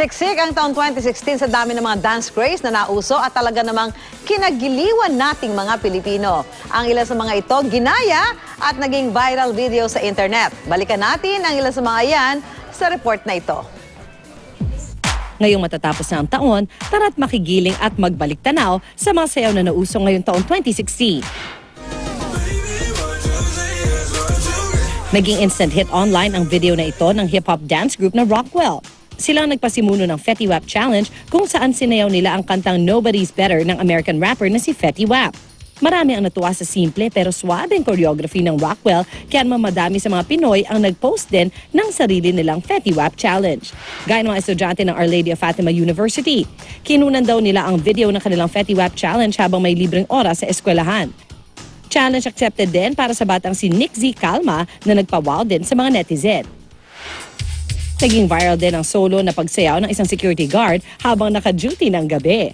Siksik ang taong 2016 sa dami ng mga dance craze na nauso at talaga namang kinagiliwan nating mga Pilipino. Ang ilan sa mga ito ginaya at naging viral video sa internet. Balikan natin ang ilan sa mga yan sa report na ito. Ngayong matatapos na ang taon, tara't makigiling at magbalik tanaw sa mga sayaw na nauso ngayong taong 2016. Naging instant hit online ang video na ito ng hip-hop dance group na Rockwell. Sila ang nagpasimuno ng Fetty Wap Challenge kung saan sinayaw nila ang kantang Nobody's Better ng American rapper na si Fetty Wap. Marami ang natuwa sa simple pero swabeng choreography ng Rockwell kaya madami sa mga Pinoy ang nag-post din ng sarili nilang Fetty Wap Challenge. Gaya ng mga estudyante ng Our Lady of Fatima University. Kinunan daw nila ang video ng kanilang Fetty Wap Challenge habang may libreng oras sa eskwelahan. Challenge accepted din para sa batang si Nick Z. Calma na nagpa-wow din sa mga netizen. Naging viral din ang solo na pagsayaw ng isang security guard habang naka-duty ng gabi.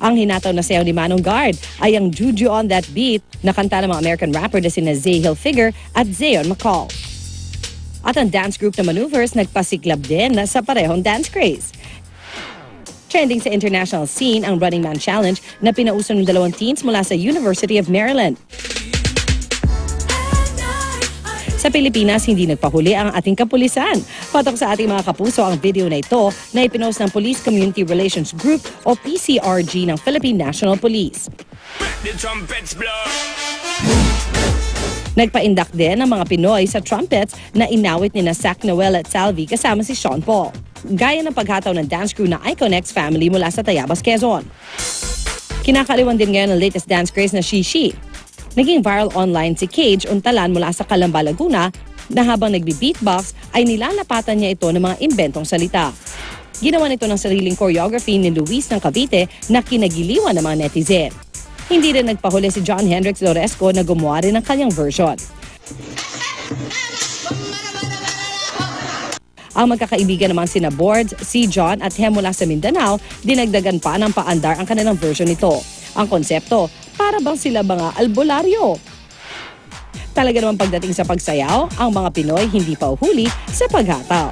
Ang hinataw na sayaw ni Manong Guard ay ang Juju on That Beat na kanta ng mga American rapper na sina Zay Hilfiger at Zayon McCall. At ang dance group na Maneuvers nagpasiklab din sa parehong dance craze. Trending sa international scene ang Running Man Challenge na pinauso ng dalawang teens mula sa University of Maryland. Sa Pilipinas, hindi nagpahuli ang ating kapulisan. Patok sa ating mga kapuso ang video na ito na ipinost ng Police Community Relations Group o PCRG ng Philippine National Police. Nagpaindak din ang mga Pinoy sa trumpets na inawit ni Sac Noel at Salvi kasama si Sean Paul. Gaya ng paghataw ng dance crew na Iconex family mula sa Tayabas, Quezon. Kinakaliwan din ngayon ang latest dance craze na Shishi. Naging viral online si Cage Untalan mula sa Calamba, Laguna na habang nagbi-beatbox ay nilalapatan niya ito ng mga imbentong salita. Ginawa nito ng sariling choreography ni Luis ng Cavite na kinagiliwan ng mga netizen. Hindi rin nagpahuli si John Hendrix Loresco na gumawa rin ng kanyang version. Ang magkakaibigan naman sina Boards, si John at Hem mula sa Mindanao, dinagdagan pa ng paandar ang kanilang version nito. Ang konsepto, para bang sila mga albularyo? Talaga naman pagdating sa pagsayaw, ang mga Pinoy hindi pa uhuli sa paghataw.